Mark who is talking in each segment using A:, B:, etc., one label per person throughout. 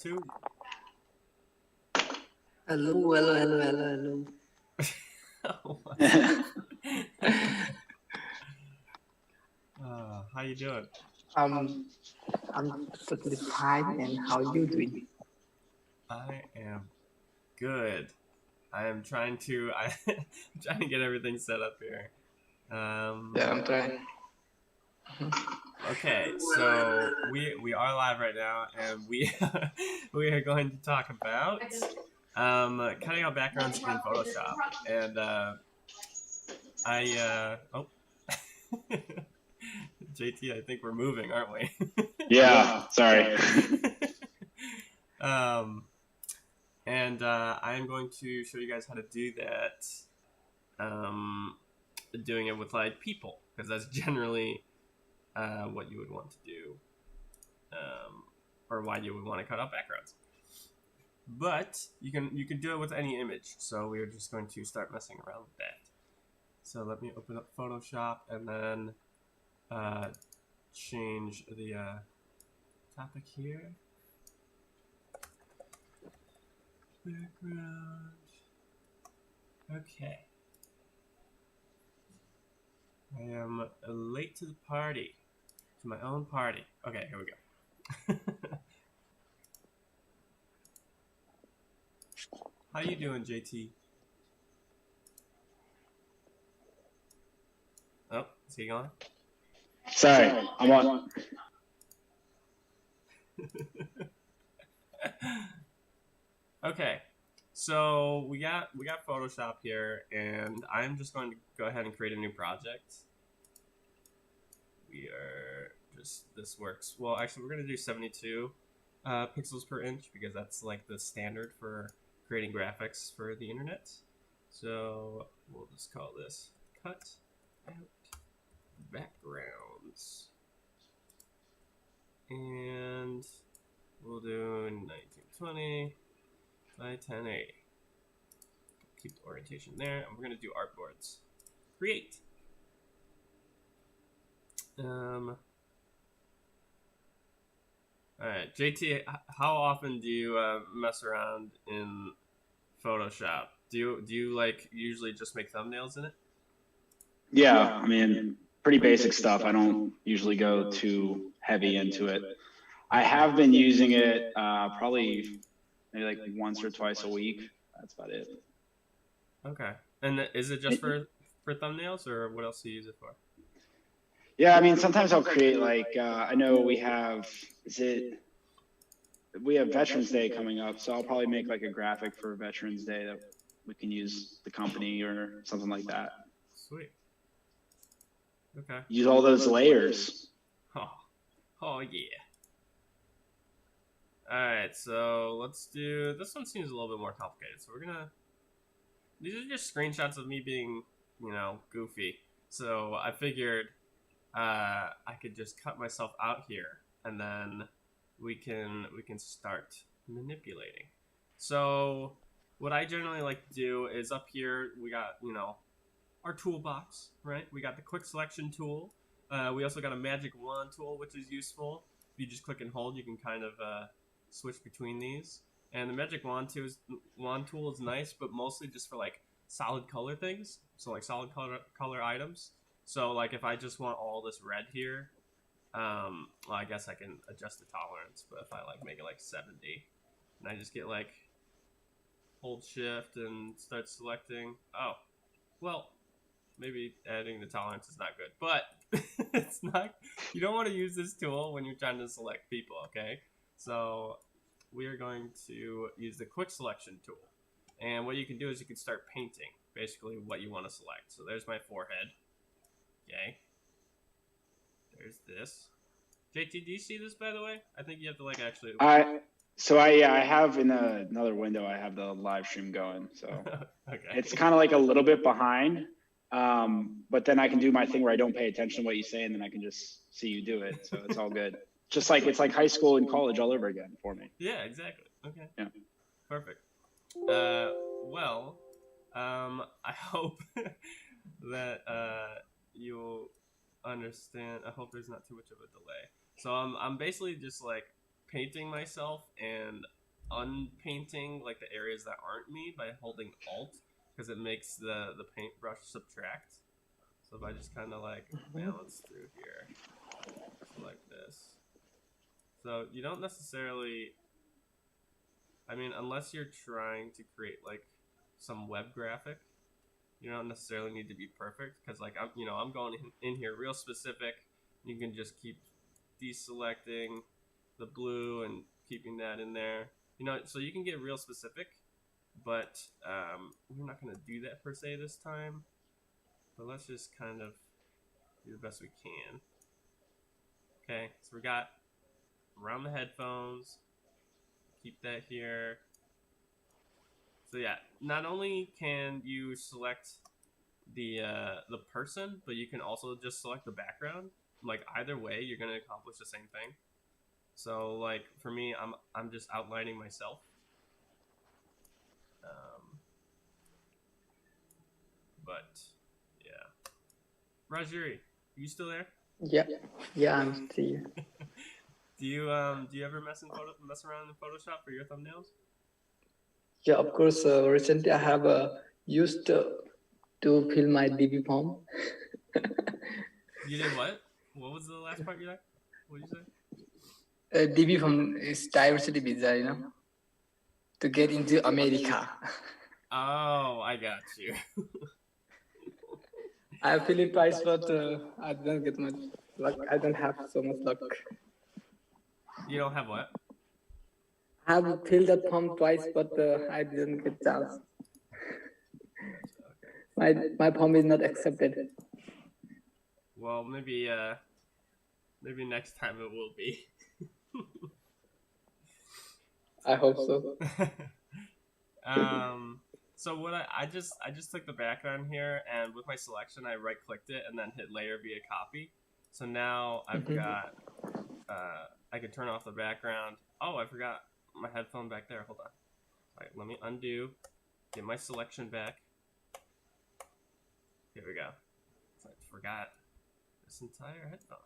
A: Two.
B: Hello, hello, hello, hello,
A: Oh, how you doing?
B: hello. I'm perfectly fine, and how you doing?
A: I am good. I am trying to I'm trying to get everything set up here.
B: Yeah, I'm trying.
A: Okay, so we are live right now, and we we are going to talk about cutting out backgrounds in Photoshop. And JT, I think we're moving, aren't we?
C: Yeah, sorry.
A: um, and I am going to show you guys how to do that. Doing it with like people, because that's generally what you would want to do, or why you would want to cut out backgrounds. But you can do it with any image. So we are just going to start messing around with that. So let me open up Photoshop and then change the topic here. Background. Okay. I am late to the party. To my own party. Okay, here we go. How you doing, JT? Oh, is he gone?
C: Sorry, I'm on.
A: Okay, so we got Photoshop here, and I'm just going to go ahead and create a new project. This works. Well, actually, we're going to do 72 pixels per inch, because that's like the standard for creating graphics for the internet. So we'll just call this cut out backgrounds, and we'll do 1920 by 1080. Keep the orientation there, and we're going to do artboards. Create. Alright, JT, how often do you mess around in Photoshop? Do you like usually just make thumbnails in it?
C: Yeah, I mean, pretty basic stuff. I don't usually go too heavy into it. I have been using it probably maybe like once or twice a week. That's about it.
A: Okay. And is it just for thumbnails, or what else do you use it for?
C: Yeah, I mean, sometimes I'll create like, I know we have Veterans Day coming up, so I'll probably make like a graphic for Veterans Day that we can use the company or something like that.
A: Sweet. Okay.
C: Use all those layers.
A: Oh yeah. Alright, so let's do, this one seems a little bit more complicated, so these are just screenshots of me being, goofy. So I figured I could just cut myself out here, and then we can start manipulating. So what I generally like to do is, up here we got our toolbox, right? We got the quick selection tool. We also got a magic wand tool, which is useful. If you just click and hold, you can kind of switch between these. And the magic wand tool is nice, but mostly just for like solid color things. So like solid color items. So like if I just want all this red here, well, I guess I can adjust the tolerance. But if I like make it like 70, and I just get like hold shift and start selecting. Oh, well, maybe adding the tolerance is not good, but it's not. You don't want to use this tool when you're trying to select people. Okay, so we are going to use the quick selection tool, and what you can do is you can start painting basically what you want to select. So there's my forehead. Okay. There's this. JT, do you see this, by the way? I think you have to like actually.
C: I have in another window. I have the live stream going, so
A: okay.
C: It's kind of like a little bit behind. But then I can do my thing where I don't pay attention to what you say, and then I can just see you do it. So it's all good. Just like it's like high school and college all over again for me.
A: Yeah, exactly. Okay.
C: Yeah.
A: Perfect. I hope that you'll understand. I hope there's not too much of a delay. So I'm basically just like painting myself and unpainting like the areas that aren't me by holding Alt, because it makes the paintbrush subtract. So if I just kind of like balance through here, so like this. So you don't necessarily, I mean, unless you're trying to create like some web graphic, you don't necessarily need to be perfect, because like I'm going in here real specific. You can just keep deselecting the blue and keeping that in there. So you can get real specific, but we're not going to do that per se this time. But let's just kind of do the best we can. Okay, so we got around the headphones. Keep that here. So yeah, not only can you select the person, but you can also just select the background. Like either way, you're gonna accomplish the same thing. So like for me, I'm just outlining myself. But yeah, Rajiri, you still there?
B: Yeah, yeah, I'm still here.
A: Do you ever mess around in Photoshop for your thumbnails?
B: Yeah, of course. Recently, I have used to fill my DB form.
A: You did what? What was the last part you said? What did you say?
B: DB form is diversity visa, to get into America.
A: Oh, I got you.
B: I filled it twice, but I didn't get much luck. I don't have so much luck.
A: You don't have what?
B: I have filled that form twice, but I didn't get chance. My form is not accepted.
A: Well, maybe next time it will be.
B: I hope so.
A: So what I just took the background here, and with my selection I right clicked it and then hit layer via copy. So now I've got I can turn off the background. Oh, I forgot my headphone back there. Hold on. All right, let me undo. Get my selection back. Here we go. I forgot this entire headphone.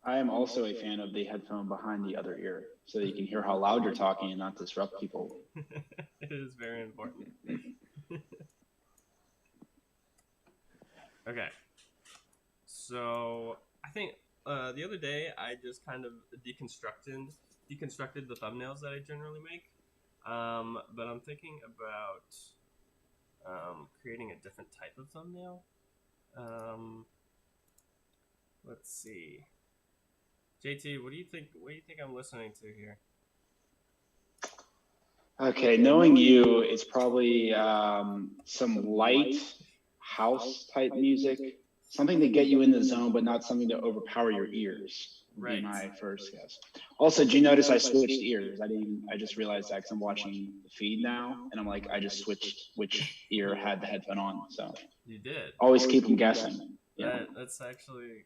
C: I am also a fan of the headphone behind the other ear, so that you can hear how loud you're talking and not disrupt people.
A: It is very important. Okay. So I think the other day I just kind of deconstructed the thumbnails that I generally make. But I'm thinking about creating a different type of thumbnail. Let's see. JT, what do you think I'm listening to here?
C: Okay, knowing you, it's probably some light house type music, something to get you in the zone, but not something to overpower your ears. Would be my first guess. Also, did you notice I switched ears? I just realized that because I'm watching the feed now, and I'm like, I just switched which ear had the headphone on. So
A: you did.
C: Always keep them guessing. Yeah,
A: that's actually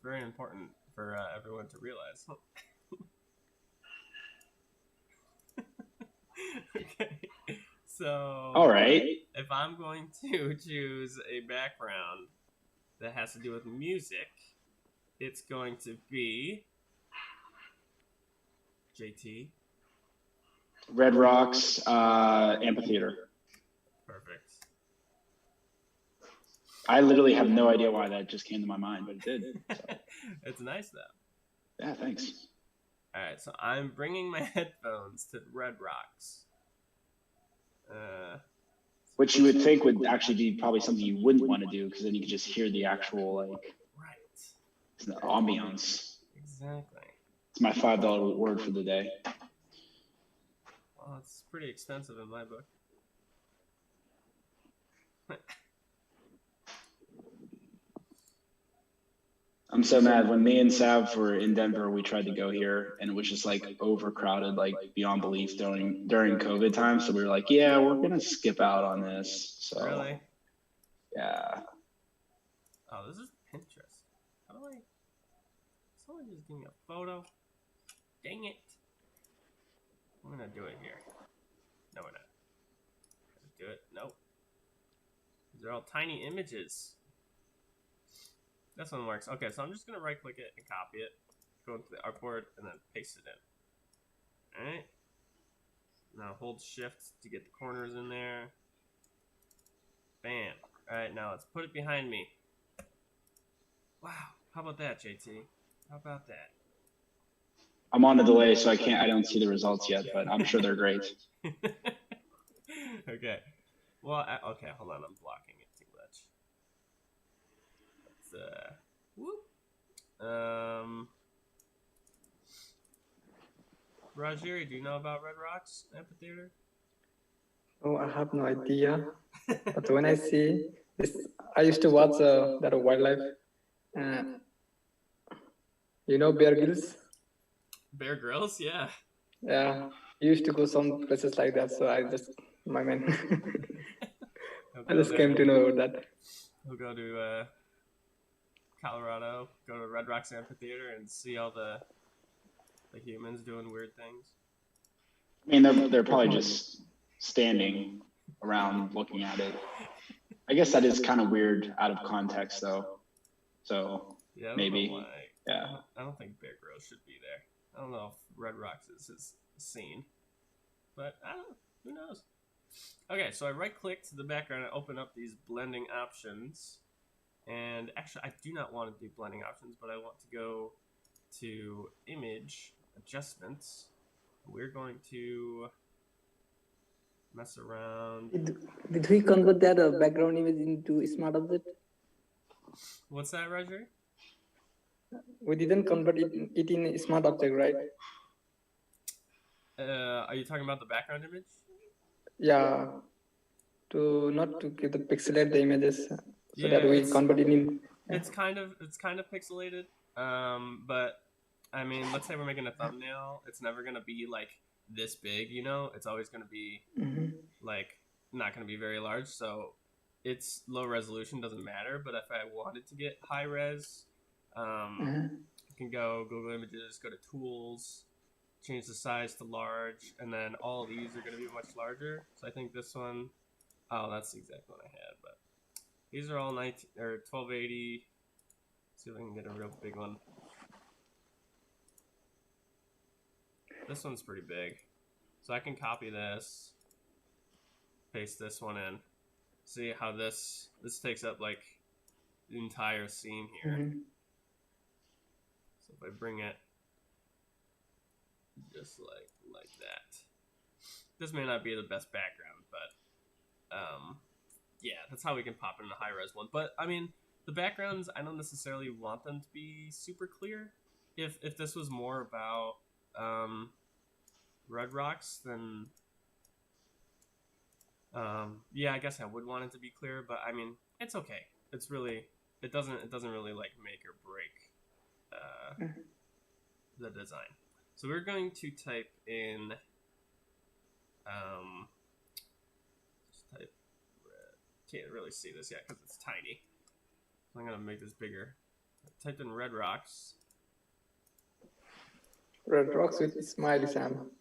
A: very important for everyone to realize. Okay, so
C: all right.
A: If I'm going to choose a background that has to do with music, it's going to be JT.
C: Red Rocks Amphitheater.
A: Perfect.
C: I literally have no idea why that just came to my mind, but it did. So.
A: It's nice though.
C: Yeah, thanks.
A: All right, so I'm bringing my headphones to Red Rocks.
C: Which you would think would actually be probably something you wouldn't want to do, because then you could just hear the actual the ambiance.
A: Exactly.
C: It's my $5 word for the day.
A: Well, it's pretty expensive in my book.
C: I'm so mad. When me and Sav were in Denver, we tried to go here, and it was just like overcrowded, like beyond belief during COVID time. So we were like, yeah, we're gonna skip out on this. So
A: really?
C: Yeah.
A: Oh, this is Pinterest. How do I? Someone just give me a photo. Dang it! I'm gonna do it here. No, we're not. Let's do it. Nope. These are all tiny images. This one works. Okay, so I'm just gonna right click it and copy it, go into the artboard, and then paste it in. Alright. Now hold shift to get the corners in there. Bam. Alright, now let's put it behind me. Wow. How about that, JT? How about that?
C: I'm on a delay, so I don't see the results yet, but I'm sure they're great.
A: Okay. Well, okay, hold on. I'm blocking it too much. Let's, whoop. Rajiri, do you know about Red Rocks Amphitheater?
B: Oh, I have no idea. But when I see this, I used to watch that wildlife. You know Bear Grylls?
A: Bear Grylls, yeah.
B: Yeah, he used to go some places like that. So I just, my man, I just came to know that.
A: We'll go to Colorado, go to Red Rocks Amphitheater, and see all the humans doing weird things.
C: I mean, they're probably just standing around looking at it. I guess that is kind of weird out of context, though. So
A: yeah,
C: maybe, yeah.
A: I don't think Bear Grylls should be there. I don't know if Red Rocks is his scene, but I don't know. Who knows? Okay, so I right-click to the background and open up these blending options. And actually, I do not want to do blending options, but I want to go to Image Adjustments. We're going to mess around.
B: Did we convert that background image into smart object?
A: What's that, Roger?
B: We didn't convert it in a smart object, right?
A: Are you talking about the background image?
B: Yeah, not to give the pixelate the images, so that we convert it in.
A: It's kind of pixelated. But I mean, let's say we're making a thumbnail. It's never gonna be like this big, you know. It's always gonna be like not gonna be very large. So it's low resolution, doesn't matter. But if I wanted to get high res, you can go Google Images, go to Tools, change the size to large, and then all of these are going to be much larger. So I think this one, oh, that's the exact one I had, but these are all 1280. Let's see if I can get a real big one. This one's pretty big, so I can copy this, paste this one in. See how this takes up like the entire scene here. So if I bring it just like that. This may not be the best background, but yeah, that's how we can pop in a high-res one. But I mean, the backgrounds, I don't necessarily want them to be super clear. If this was more about Red Rocks, then yeah, I guess I would want it to be clear. But I mean, it's okay. It's really it doesn't really like make or break the design. So we're going to type in, just type, can't really see this yet because it's tiny. So I'm going to make this bigger. I typed in Red Rocks.
B: Red Rocks with Smiley Sam.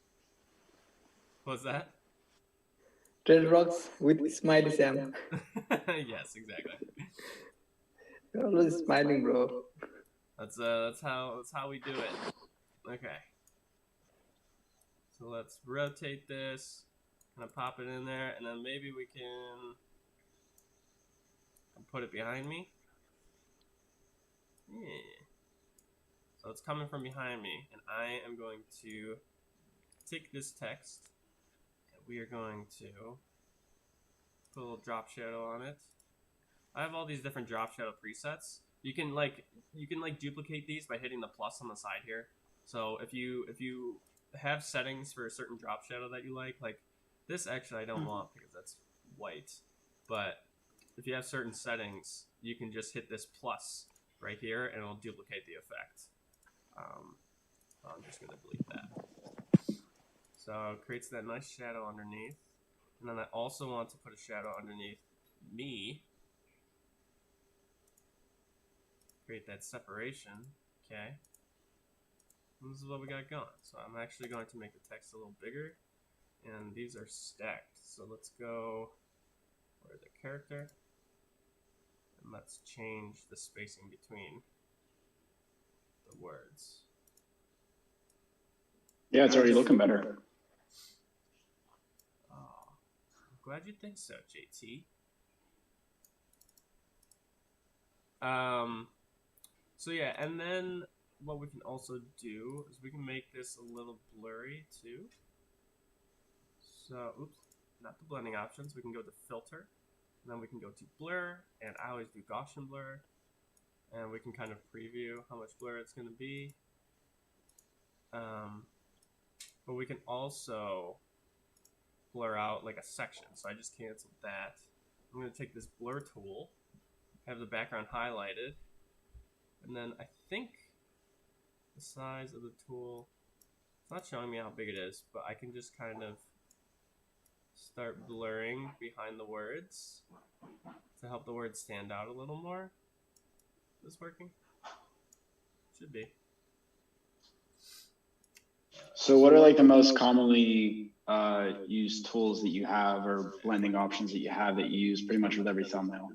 A: What's that?
B: Red Rocks with Smiley Sam.
A: Yes, exactly.
B: You're always smiling, bro.
A: That's how we do it. Okay. So let's rotate this, kind of pop it in there, and then maybe we can put it behind me. Yeah. So it's coming from behind me, and I am going to take this text, and we are going to put a little drop shadow on it. I have all these different drop shadow presets. You can duplicate these by hitting the plus on the side here. So if you have settings for a certain drop shadow that you like this, actually I don't want because that's white. But if you have certain settings, you can just hit this plus right here and it'll duplicate the effect. I'm just gonna delete that. So it creates that nice shadow underneath. And then I also want to put a shadow underneath me. Create that separation. Okay. And this is what we got going. So I'm actually going to make the text a little bigger. And these are stacked. So let's go, where's the character? And let's change the spacing between the words.
C: Yeah, it's already looking better.
A: Oh, I'm glad you think so, JT. So yeah, and then what we can also do is we can make this a little blurry too. So, oops, not the blending options. We can go to filter, and then we can go to blur, and I always do Gaussian blur, and we can kind of preview how much blur it's going to be. But we can also blur out like a section. So I just canceled that. I'm going to take this blur tool, have the background highlighted, and then I think the size of the tool, it's not showing me how big it is, but I can just kind of start blurring behind the words to help the words stand out a little more. Is this working? Should be.
C: So what are like the most commonly used tools that you have or blending options that you have that you use pretty much with every thumbnail?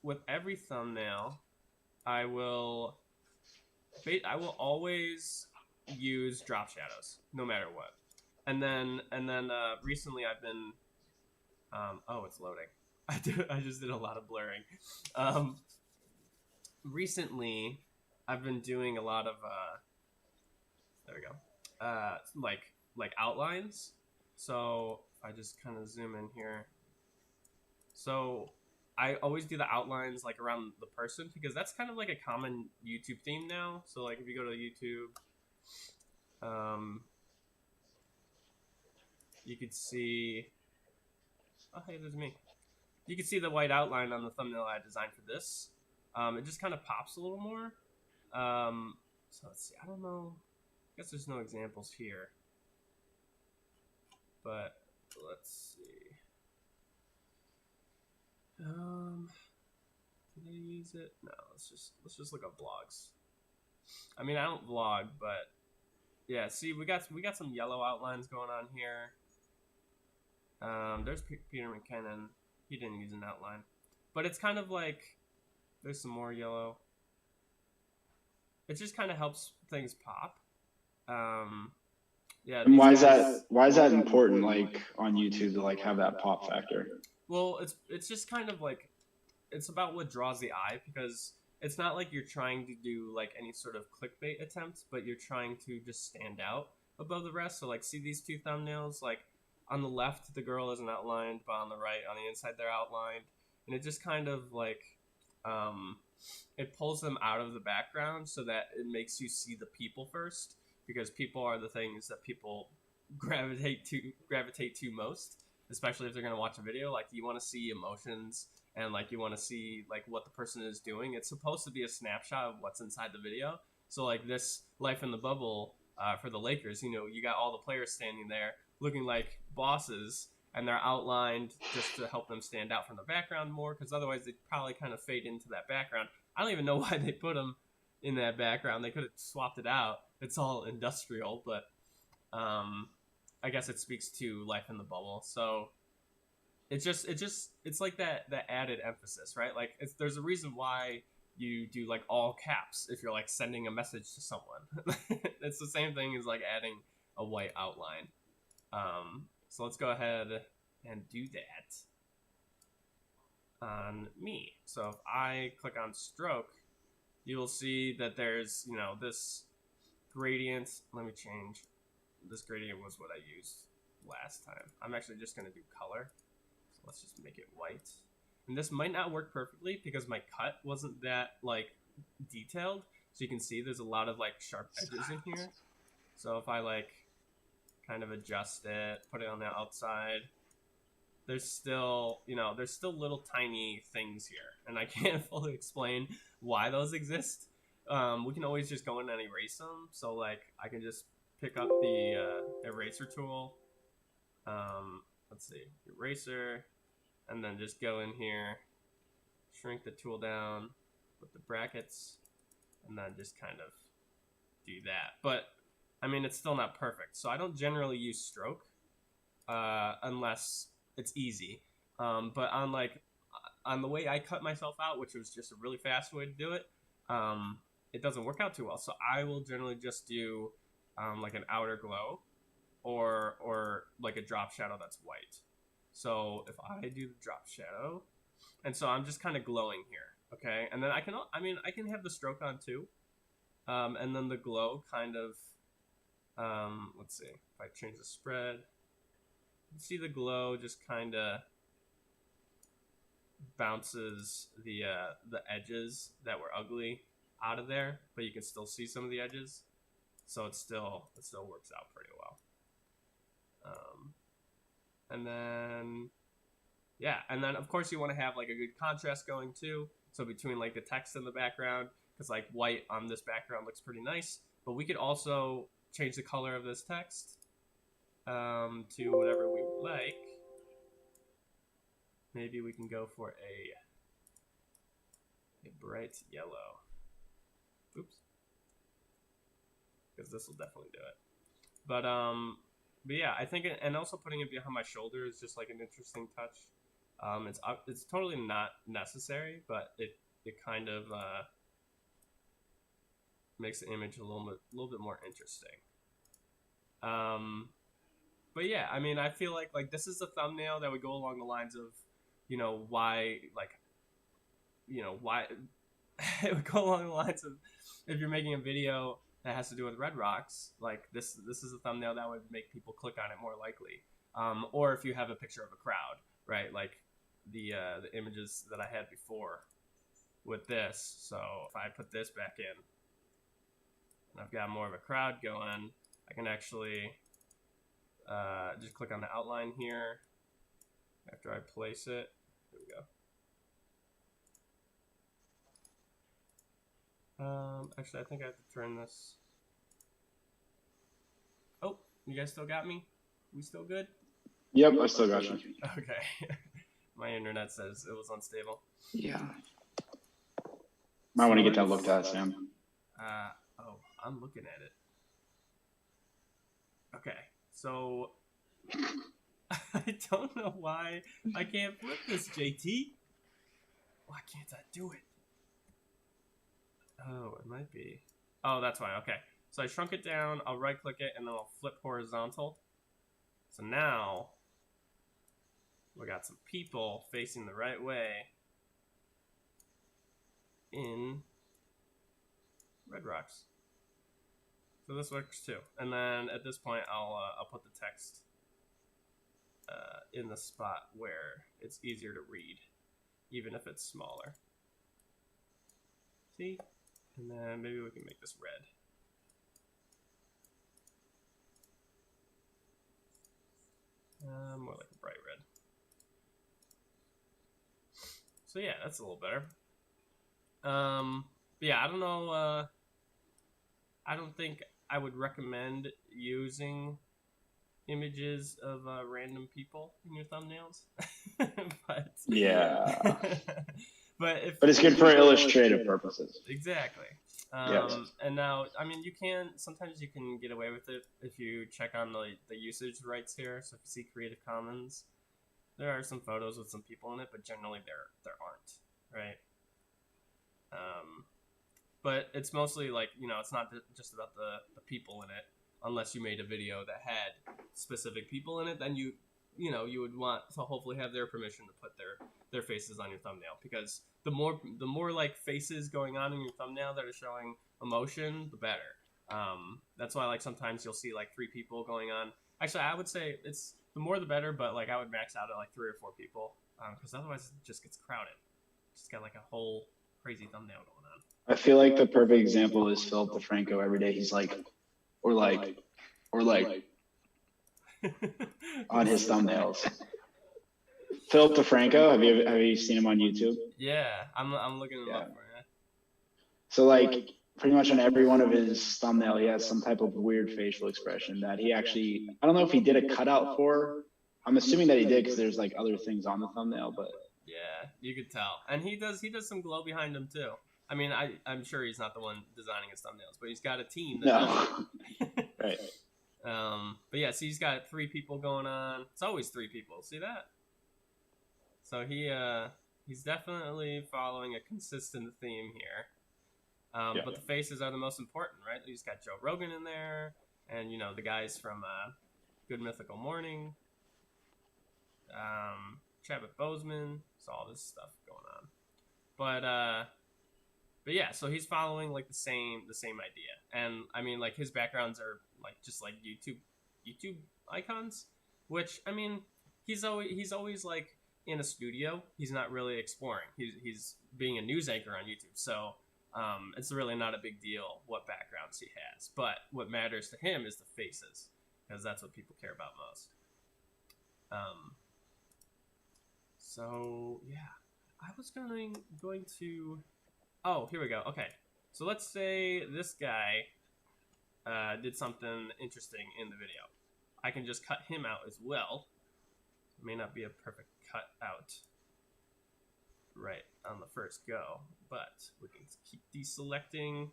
A: With every thumbnail, I will always use drop shadows no matter what. And then recently I've been oh, it's loading. I just did a lot of blurring. Recently I've been doing a lot of there we go. Like outlines. So I just kind of zoom in here. So I always do the outlines like around the person because that's kind of like a common YouTube theme now. So like if you go to YouTube, you could see, oh hey, there's me. You can see the white outline on the thumbnail I designed for this. It just kind of pops a little more. So let's see, I don't know. I guess there's no examples here. But let's see. Did I use it? No, let's just look up vlogs. I mean, I don't vlog, but yeah, see, we got some yellow outlines going on here. There's Peter McKinnon. He didn't use an outline, but it's kind of like there's some more yellow. It just kind of helps things pop. Yeah.
C: And why is that important? Like on YouTube to like have that pop factor?
A: Well, it's just kind of like it's about what draws the eye because it's not like you're trying to do like any sort of clickbait attempt, but you're trying to just stand out above the rest. So like, see these two thumbnails? Like on the left, the girl isn't outlined, but on the right, on the inside, they're outlined, and it just kind of like it pulls them out of the background so that it makes you see the people first, because people are the things that people gravitate to most, especially if they're going to watch a video. Like you want to see emotions and like you want to see like what the person is doing. It's supposed to be a snapshot of what's inside the video. So like this Life in the Bubble for the Lakers, you know, you got all the players standing there looking like bosses, and they're outlined just to help them stand out from the background more, because otherwise they'd probably kind of fade into that background. I don't even know why they put them in that background. They could have swapped it out. It's all industrial, but I guess it speaks to Life in the Bubble. So it's like that added emphasis, right? Like there's a reason why you do like all caps if you're like sending a message to someone. It's the same thing as like adding a white outline. So let's go ahead and do that on me. So if I click on stroke, you'll see that there's, you know, this gradient. Let me change. This gradient was what I used last time. I'm actually just going to do color. So let's just make it white. And this might not work perfectly because my cut wasn't that like detailed. So you can see there's a lot of like sharp edges in here. So if I like kind of adjust it, put it on the outside, there's still, you know, there's still little tiny things here, and I can't fully explain why those exist. We can always just go in and erase them. So like I can just pick up the eraser tool. Let's see, eraser, and then just go in here, shrink the tool down with the brackets, and then just kind of do that. But I mean, it's still not perfect. So I don't generally use stroke unless it's easy. But on the way I cut myself out, which was just a really fast way to do it, it doesn't work out too well. So I will generally just do like an outer glow or like a drop shadow that's white. So if I do the drop shadow, and so I'm just kind of glowing here, okay? And then I can have the stroke on too. And then the glow kind of, let's see, if I change the spread, you see the glow just kind of bounces the edges that were ugly out of there, but you can still see some of the edges, so it still works out pretty well. And then, yeah, and then of course you want to have like a good contrast going too, so between like the text in the background, because like white on this background looks pretty nice, but we could also change the color of this text to whatever we would like. Maybe we can go for a bright yellow. Oops. Because this will definitely do it. But yeah, I think, and also putting it behind my shoulder is just like an interesting touch. It's totally not necessary, but it kind of makes the image a little bit more interesting. But yeah, I mean, I feel like this is a thumbnail that would go along the lines of, why it would go along the lines of, if you're making a video that has to do with red rocks, like this is a thumbnail that would make people click on it more likely. Or if you have a picture of a crowd, right? Like the images that I had before with this. So if I put this back in, and I've got more of a crowd going, I can actually just click on the outline here after I place it. There we go. Actually, I think I have to turn this. Oh, you guys still got me? We still good?
C: Yep, I still got you.
A: Okay. My internet says it was unstable.
B: Yeah.
C: Might want to get that looked at, Sam.
A: Oh, I'm looking at it. Okay, so I don't know why I can't flip this, JT. Why can't I do it? Oh, it might be. Oh, that's fine. Okay, so I shrunk it down. I'll right-click it, and then I'll flip horizontal. So now we got some people facing the right way in Red Rocks. So this works too. And then at this point, I'll put the text in the spot where it's easier to read, even if it's smaller. See? And then maybe we can make this red. More like a bright red. So yeah, that's a little better. But yeah, I don't know. I don't think I would recommend using images of random people in your thumbnails. But
C: yeah.
A: but
C: it's good for illustrative purposes.
A: Exactly.
C: Yes.
A: And now, I mean, sometimes you can get away with it if you check on the usage rights here. So if you see Creative Commons, there are some photos with some people in it, but generally there aren't, right? But it's mostly like, it's not just about the people in it. Unless you made a video that had specific people in it, then you would want to hopefully have their permission to put their faces on your thumbnail, because the more like faces going on in your thumbnail that are showing emotion, the better. That's why like sometimes you'll see like 3 people going on. Actually, I would say it's the more the better, but like I would max out at like 3 or 4 people, because otherwise it just gets crowded. Just got like a whole crazy thumbnail going on.
C: I feel like the perfect example is Philip DeFranco. Every day he's like, or like on his thumbnails. Philip DeFranco, have you seen him on YouTube?
A: Yeah, I'm looking him up for you.
C: So like pretty much on every one of his thumbnail, he has some type of weird facial expression that he actually, I don't know if he did a cutout for. I'm assuming that he did because there's like other things on the thumbnail, but
A: yeah, you could tell. And he does some glow behind him too. I mean, I'm sure he's not the one designing his thumbnails, but he's got a team that does it.
C: Right.
A: But yeah, so he's got 3 people going on. It's always 3 people. See that? So he's definitely following a consistent theme here. But the faces are the most important, right? He's got Joe Rogan in there, and the guys from Good Mythical Morning, Chadwick Boseman. So all this stuff going on, but yeah. So he's following like the same idea, and I mean like his backgrounds are like just like YouTube icons, which I mean he's always like in a studio. He's not really exploring. He's being a news anchor on YouTube, so. It's really not a big deal what backgrounds he has, but what matters to him is the faces, because that's what people care about most. So yeah, I was going to. Oh, here we go. Okay, so let's say this guy did something interesting in the video. I can just cut him out as well. It may not be a perfect cut out right on the first go, but we can keep deselecting,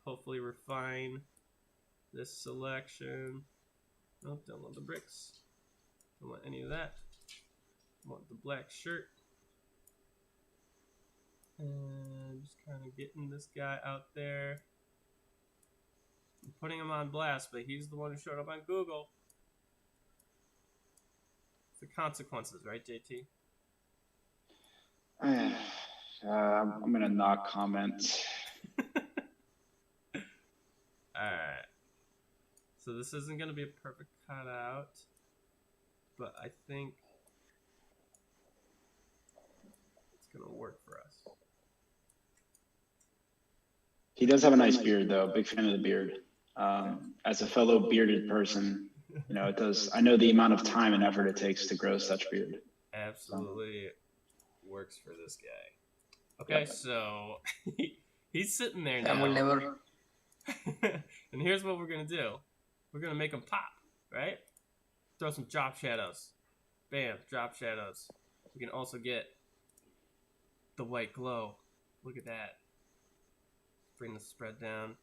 A: hopefully refine this selection. Nope, don't want the bricks, don't want any of that. I want the black shirt, and just kind of getting this guy out there. I'm putting him on blast, but he's the one who showed up on Google. It's the consequences, right, JT?
C: I'm gonna not comment.
A: Alright. So this isn't gonna be a perfect cutout, but I think it's gonna work for us.
C: He does have a nice beard though, big fan of the beard. As a fellow bearded person, it does. I know the amount of time and effort it takes to grow such beard.
A: Absolutely works for this guy. Okay, so he's sitting there now. And here's what we're gonna do. We're gonna make him pop, right? Throw some drop shadows. Bam, drop shadows. We can also get the white glow. Look at that. Bring the spread down.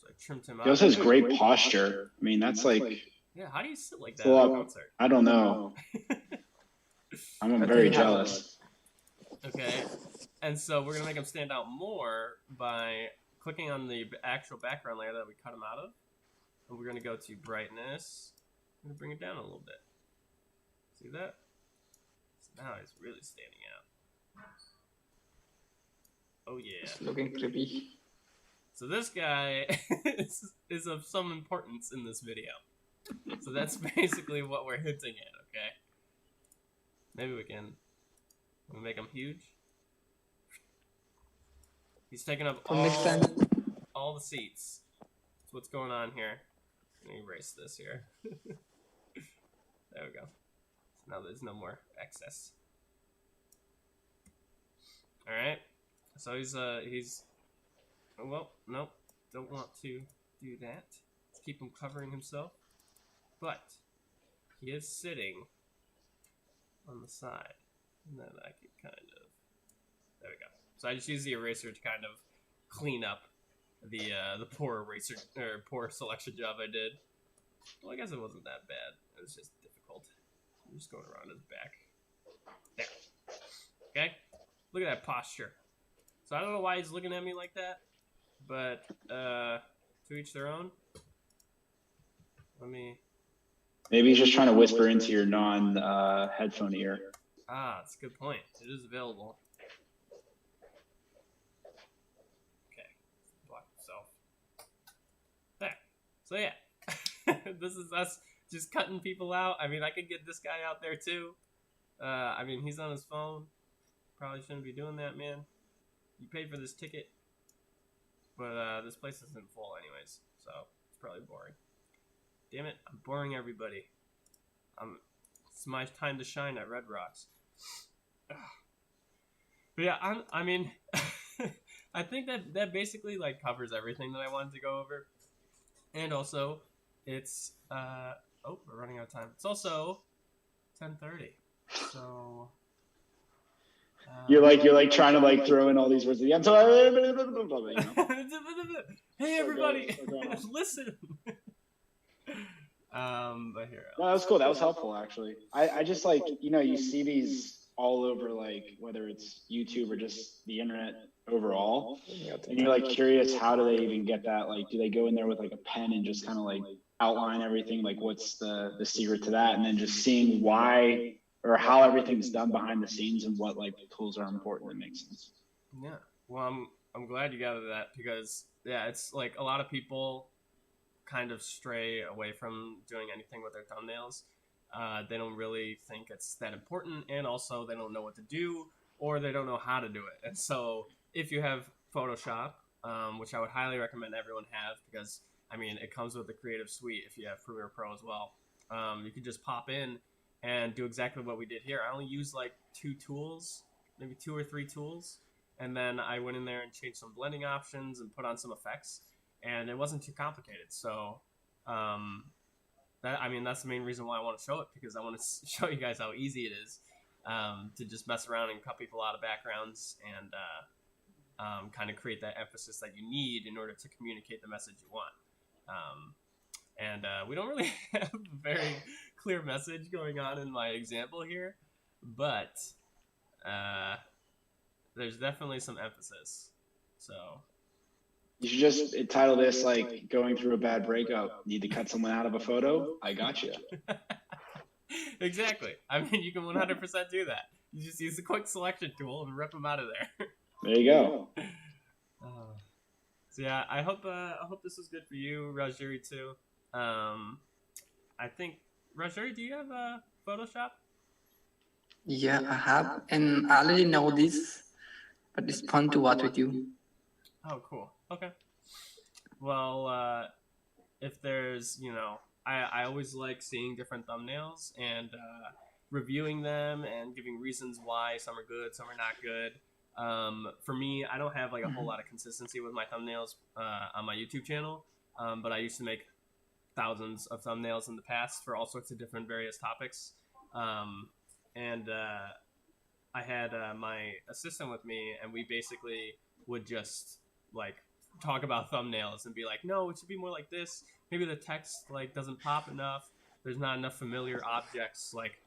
A: So I trimmed him out.
C: He also has great posture. I mean, that's like.
A: Yeah, how do you sit like that at a concert?
C: I don't know. I'm very jealous.
A: Okay, and so we're gonna make him stand out more by clicking on the actual background layer that we cut him out of, and we're gonna go to brightness. I'm gonna bring it down a little bit. See that? So now he's really standing out. Oh yeah.
B: It's looking creepy.
A: So this guy is of some importance in this video. So that's basically what we're hinting at, okay? Maybe we'll make him huge. He's taking up all the seats. That's what's going on here. Let me erase this here. There we go. So now there's no more excess. Alright. So he's well, nope. Don't want to do that. Let's keep him covering himself. But he is sitting on the side. And then I could kind of... There we go. So I just use the eraser to kind of clean up the poor eraser, or poor selection job I did. Well, I guess it wasn't that bad. It was just difficult. I'm just going around his back. There. Okay? Look at that posture. So I don't know why he's looking at me like that, but to each their own. Let me...
C: Maybe he's just trying to whisper into your non-headphone ear.
A: Ah, that's a good point. It is available. Okay. Block himself. There. So yeah. This is us just cutting people out. I mean, I could get this guy out there too. I mean, he's on his phone. Probably shouldn't be doing that, man. You paid for this ticket. But this place isn't full anyways, so it's probably boring. Damn it, I'm boring everybody. It's my time to shine at Red Rocks. But yeah, I mean, I think that basically like covers everything that I wanted to go over. And also, it's oh, we're running out of time. It's also 10:30, so.
C: You're like trying to like throw in all these words at the end.
A: Hey everybody, listen. But here.
C: No, that was cool. That was helpful actually. I just like, you see these all over, like whether it's YouTube or just the internet overall. And you're like curious, how do they even get that? Like, do they go in there with like a pen and just kind of like outline everything? Like, what's the secret to that? And then just seeing why or how everything's done behind the scenes and what like tools are important. That makes sense.
A: Yeah. Well, I'm glad you got to that, because yeah, it's like a lot of people kind of stray away from doing anything with their thumbnails. They don't really think it's that important, and also they don't know what to do, or they don't know how to do it. And so if you have Photoshop, which I would highly recommend everyone have, because I mean it comes with the Creative Suite if you have Premiere Pro as well. You can just pop in and do exactly what we did here. I only used like 2 tools, maybe 2 or 3 tools, and then I went in there and changed some blending options and put on some effects, and it wasn't too complicated. So that's the main reason why I want to show it, because I want to show you guys how easy it is to just mess around and cut people out of backgrounds and kind of create that emphasis that you need in order to communicate the message you want. We don't really have a very clear message going on in my example here, but there's definitely some emphasis. So
C: you should just title this like "Going Through a Bad Breakup. Need to cut someone out of a photo? I got you."
A: Exactly. I mean, you can 100% do that. You just use the quick selection tool and rip them out of there.
C: There you go.
A: So yeah, I hope this was good for you, Rajuri, too. I think, Rajuri, do you have Photoshop?
B: Yeah, I have, and I already know this, but it's fun to watch with you.
A: Oh, cool. Okay. Well, if there's, I always like seeing different thumbnails and reviewing them and giving reasons why some are good, some are not good. For me, I don't have like a whole lot of consistency with my thumbnails on my YouTube channel, but I used to make thousands of thumbnails in the past for all sorts of different various topics. I had my assistant with me, and we basically would just like talk about thumbnails and be like, no, it should be more like this. Maybe the text like doesn't pop enough. There's not enough familiar objects. Like,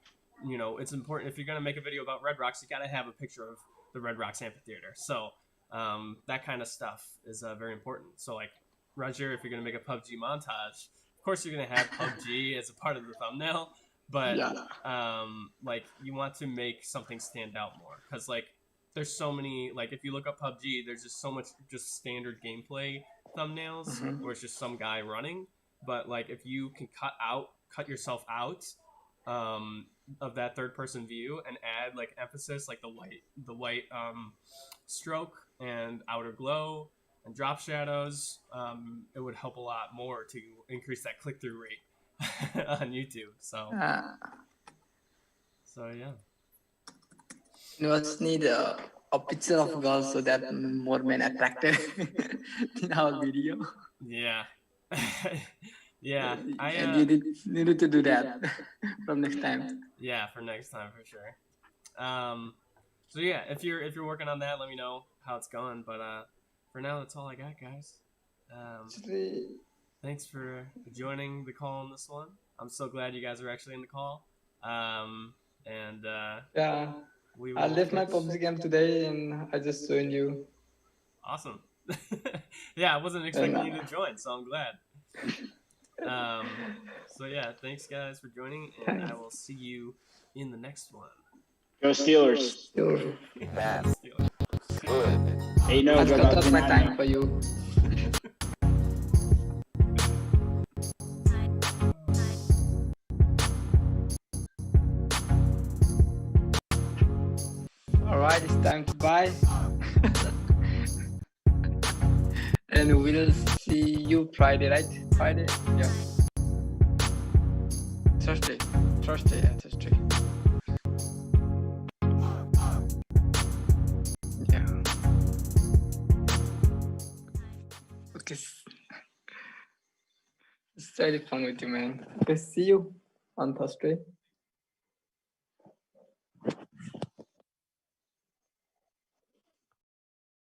A: it's important if you're gonna make a video about Red Rocks, you gotta have a picture of the Red Rocks Amphitheater. So that kind of stuff is very important. So like, Roger, if you're gonna make a PUBG montage, of course you're gonna have PUBG as a part of the thumbnail. But like, you want to make something stand out more, because like there's so many, like if you look up PUBG, there's just so much just standard gameplay thumbnails where it's just some guy running. But like if you can cut yourself out of that third person view and add like emphasis, like the white stroke and outer glow and drop shadows, it would help a lot more to increase that click-through rate on YouTube. So yeah.
B: You just need a picture of girls so that more men attracted in our video.
A: Yeah. Yeah.
B: And you need to do that from next time.
A: Yeah, for next time for sure. So yeah, if you're working on that, let me know how it's going. But for now, that's all I got, guys. Thanks for joining the call on this one. I'm so glad you guys are actually in the call.
B: Yeah, I left my PUBG game today and I just joined you.
A: Awesome. Yeah, I wasn't expecting you to join, so I'm glad. So yeah, thanks guys for joining, and I will see you in the next one.
C: Go Steelers.
A: Steelers.
C: Hey, no,
B: that's my time for you. Alright, it's time to buy. And we'll see you Friday, right? Friday? Yeah. Thursday. Yeah. Okay. It's really fun with you, man. Okay, see you on Thursday.